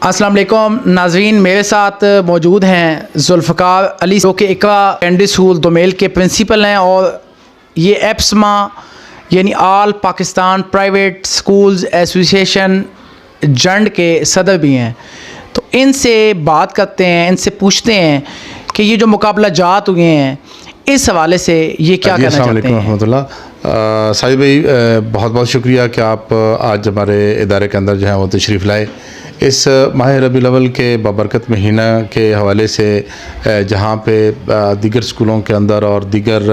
अस्सलाम वालेकुम नाज़रीन, मेरे साथ मौजूद हैं जुल्फ़कार अली जो कि इकरा सेकेंडरी स्कूल दोमेल के प्रिंसिपल हैं और ये एप्समा यानी all Pakistan private schools association जंड के सदर भी हैं। तो इनसे बात करते हैं, इनसे पूछते हैं कि ये जो मुकाबला जात हुए हैं इस हवाले से ये क्या कहना चाहते हैं। रहमतुल्लाह साहिब भाई, बहुत बहुत शुक्रिया कि आप आज हमारे इदारे के अंदर जो है वो तशरीफ़ लाए। इस माह रबीउल अव्वल के बाबरकत महीना के हवाले से जहाँ पे दीगर स्कूलों के अंदर और दीगर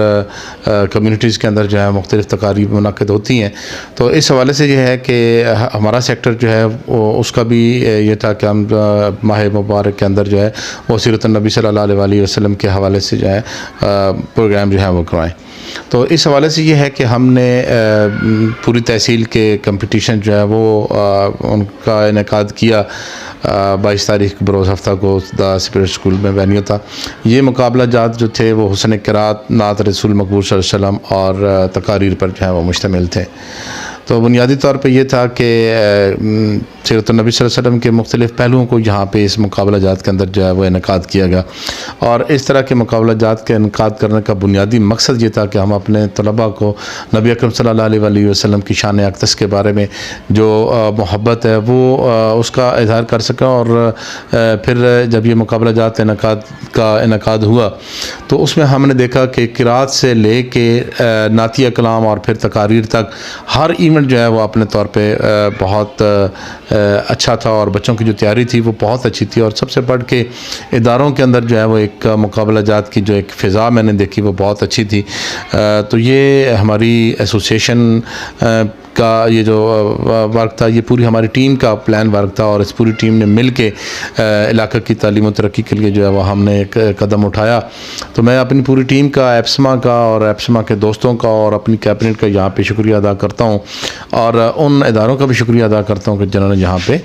कम्युनिटीज़ के अंदर जो है मुख्तलिफ़ तकारीब मुनक़िद होती हैं, तो इस हवाले से ये है कि हमारा सेक्टर जो है उसका भी ये था कि हम माह मुबारक के अंदर जो है वो सीरत नबी सल्लल्लाहु अलैहि वसल्लम के हवाले से जो है प्रोग्राम जो है वो करवाएँ। तो इस हवाले से ये है कि हमने पूरी तहसील के कंपटीशन जो है वो उनका इनेकाद किया 22 तारीख बरोज़ हफ्ता को द स्पिरिट स्कूल में वेन्यू था। ये मुकाबला जात जो थे वो हुस्न क़िराअत, नात रसूल मकबूल सल्लल्लाहु अलैहि वसल्लम और तकारीर पर जो है वो मुश्तमिल थे। तो बुनियादी तौर पे ये था कि सीरत नबी सल्लल्लाहु अलैहि वसल्लम के मुख्तलिफ़ पहलुओं को यहाँ पे इस मुकाबला जात के अंदर जो है वो इनेकाद किया गया। और इस तरह के मुकाबला जात के इनेकाद करने का बुनियादी मकसद ये था कि हम अपने तलबा को नबी अकरम सल्लल्लाहु अलैहि वसल्लम की शान अक़दस के बारे में जो मोहब्बत है वो उसका इज़हार कर सकें। और फिर जब ये मुकाबला जात इनेकाद हुआ तो उसमें हमने देखा कि क़िराअत से ले के नातिया कलाम और फिर तकारीर तक हर इवेंट जो है वो अपने तौर पे बहुत अच्छा था और बच्चों की जो तैयारी थी वो बहुत अच्छी थी। और सबसे बढ़ के इदारों के अंदर जो है वो एक मुकाबला जात की जो एक फ़िज़ा मैंने देखी वो बहुत अच्छी थी। तो ये हमारी एसोसिएशन का ये जो वर्क था, ये पूरी हमारी टीम का प्लान वर्क था और इस पूरी टीम ने मिल के इलाक़े की तालीम और तरक्की के लिए जो है वो हमने एक कदम उठाया। तो मैं अपनी पूरी टीम का, एप्समा का और एप्समा के दोस्तों का और अपनी कैबिनेट का यहाँ पे शुक्रिया अदा करता हूँ और उन इदारों का भी शुक्रिया अदा करता हूँ कि जिन्होंने यहाँ पे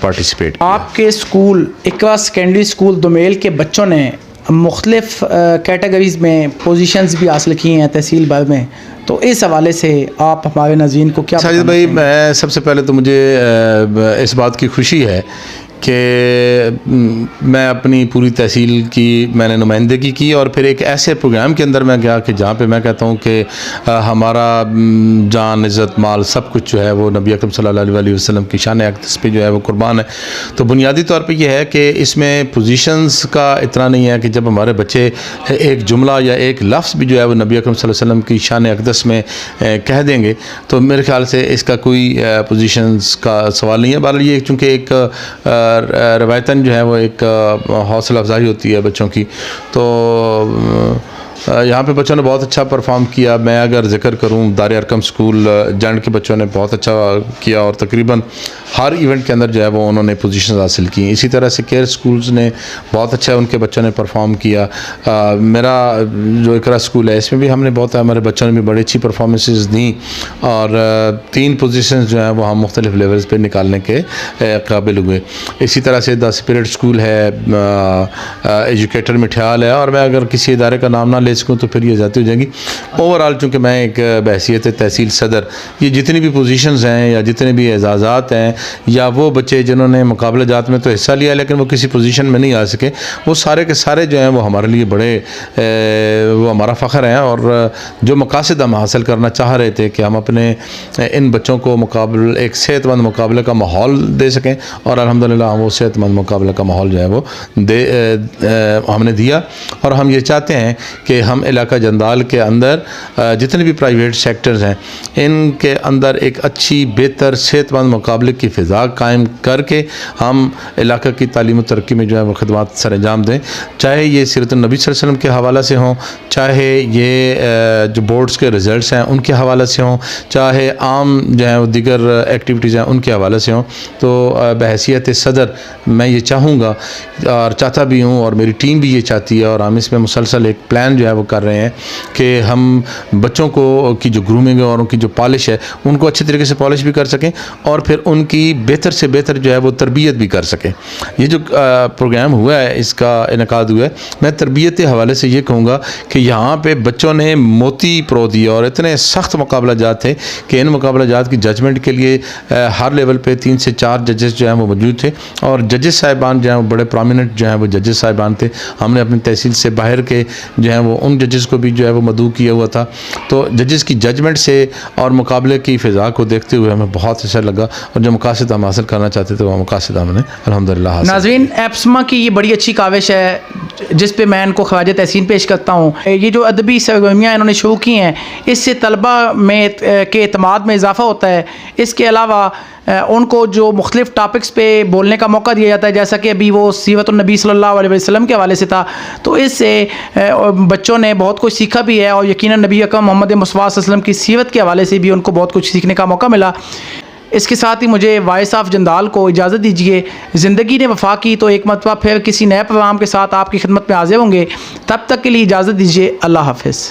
पार्टिसिपेट किया। आपके स्कूल इकरा सेकेंडरी स्कूल दोमेल के बच्चों ने मुख्तलिफ़ कैटेगरीज़ में पोजीशंस भी हासिल की हैं तहसील भर में, तो इस हवाले से आप हमारे नाज़रीन को क्या साजिद भाई, मैं सबसे पहले तो मुझे इस बात की खुशी है कि मैं अपनी पूरी तहसील की मैंने नुमाइंदगी की और फिर एक ऐसे प्रोग्राम के अंदर मैं गया कि जहाँ पे मैं कहता हूँ कि हमारा जान, इज़्ज़त, माल सब कुछ जो है वो नबी अकरम सल्लल्लाहु अलैहि वसल्लम की शान अक़दस पे जो है वो कुर्बान है। तो बुनियादी तौर पे ये है कि इसमें पोजीशंस का इतना नहीं है कि जब हमारे बच्चे एक जुमला या एक लफ्ज़ भी जो है वो नबी अकरम सल्लल्लाहु अलैहि वसल्लम की शान अक़दस में कह देंगे तो मेरे ख़्याल से इसका कोई पोजीशंस का सवाल नहीं है। बहरहाल ये चूँकि एक रवायतन जो है वो एक हौसला अफजाई होती है बच्चों की, तो यहाँ पे बच्चों ने बहुत अच्छा परफॉर्म किया। मैं अगर जिक्र करूँ दार अरकम स्कूल जंड के बच्चों ने बहुत अच्छा किया और तकरीबन हर इवेंट के अंदर जो है वो उन्होंने पोजीशन हासिल की। इसी तरह से केयर स्कूल्स ने बहुत अच्छा उनके बच्चों ने परफॉर्म किया। मेरा जो इकरा स्कूल है इसमें भी हमने बहुत हमारे बच्चों ने भी बड़ी अच्छी परफॉर्मेंसेस दी और 3 पोजीशंस जो हैं वो हम मुख्तलिफ़ लेवल्स पे निकालने के काबिल हुए। इसी तरह से द स्पिरिट स्कूल है, एजुकेटर में ख्याल है, और मैं अगर किसी इदारे का नाम ना ले सकूँ तो फिर ये ज़्यादा हो जाएगी। ओवरऑल चूँकि मैं एक बहसीत तहसील सदर, ये जितनी भी पोजीशंस हैं या जितने भी एजाज़ात हैं या वो बच्चे जिन्होंने मुकाबला जात में तो हिस्सा लिया लेकिन वो किसी पोजीशन में नहीं आ सके, वो सारे के सारे जो हैं वो हमारे लिए बड़े वो हमारा फ़ख्र हैं। और जो मकासद हम हासिल करना चाह रहे थे कि हम अपने इन बच्चों को एक सेहतमंद मुकाबले का माहौल दे सकें, और अल्हम्दुलिल्लाह हम वो सेहतमंद मुकाबले का माहौल जो है वो हमने दिया। और हम ये चाहते हैं कि हम इलाका जंदाल के अंदर जितने भी प्राइवेट सेक्टर्स हैं इनके अंदर एक अच्छी बेहतर सेहतमंद मुकाबले की फ़िज़ा कायम करके हम इलाका की तालीम और तरक्की में जो है वो खिदमत सर अंजाम दें, चाहे ये सीरत नबी सल्लल्लाहु अलैहि वसल्लम के हवाला से हों, चाहे ये जो बोर्ड्स के रिज़ल्ट्स हैं उनके हवाले से हों, चाहे आम जो है वो दीगर एक्टिविटीज़ हैं उनके हवाले से हों। तो बहैसियत सदर मैं ये चाहूँगा और चाहता भी हूँ और मेरी टीम भी ये चाहती है और हम इसमें मुसलसल एक प्लान जो है वो कर रहे हैं कि हम बच्चों को की जो ग्रूमिंग है और उनकी जो पॉलिश है उनको अच्छे तरीके से पॉलिश भी कर सकें और फिर उनकी बेहतर से बेहतर जो है वो तरबियत भी कर सकें। ये जो प्रोग्राम हुआ है, इसका इनकाद हुआ है, मैं तरबियत के हवाले से ये कहूँगा कि यहाँ पे बच्चों ने मोती परो दिया और इतने सख्त मुकाबला जात थे कि इन मुकाबला जात की जजमेंट के लिए हर लेवल पे 3 से 4 जजेस जो हैं वो मौजूद थे और जजेस साहिबान जो हैं वो बड़े प्रोमिनेंट जो हैं वो जजेस साहिबान थे। हमने अपनी तहसील से बाहर के जो हैं वो उन जजेस को भी जो है वो मदऊ किया हुआ था। तो जजेस की जजमेंट से और मुकाबले की फ़िज़ा को देखते हुए हमें बहुत अच्छा लगा और जो मकासद हम हासिल करना चाहते थे वो मकासद हमने अल्हम्दुलिल्लाह हासिल। नाज़रीन, एप्समा की ये बड़ी अच्छी काविश है जिस पे मैं इनको ख्वाजा तहसीन पेश करता हूँ। ये जो अदबी सरगर्मियाँ इन्होंने शुरू की हैं, इससे तलबा में के एतमाद में इजाफ़ा होता है। इसके अलावा उनको जो मुख्तलिफ़ टॉपिक्स पे बोलने का मौका दिया जाता है, जैसा कि अभी वो सीरतुन नबी सल्लल्लाहु अलैहि वसल्लम के हवाले से था, तो इससे बच्चों ने बहुत कुछ सीखा भी है और यकीनन नबी अकरम मोहम्मद मुस्तफ़ा सल्लल्लाहु अलैहि वसल्लम की सीरत के हवाले से भी उनको बहुत कुछ सीखने का मौका मिला। इसके साथ ही मुझे वॉइस ऑफ जंदाल को इजाज़त दीजिए। ज़िंदगी ने वफ़ा की तो एक मरतबा फिर किसी नए प्रोग्राम के साथ आपकी खिदमत में हाज़िर होंगे। तब तक के लिए इजाज़त दीजिए। अल्लाह हाफ़िज़।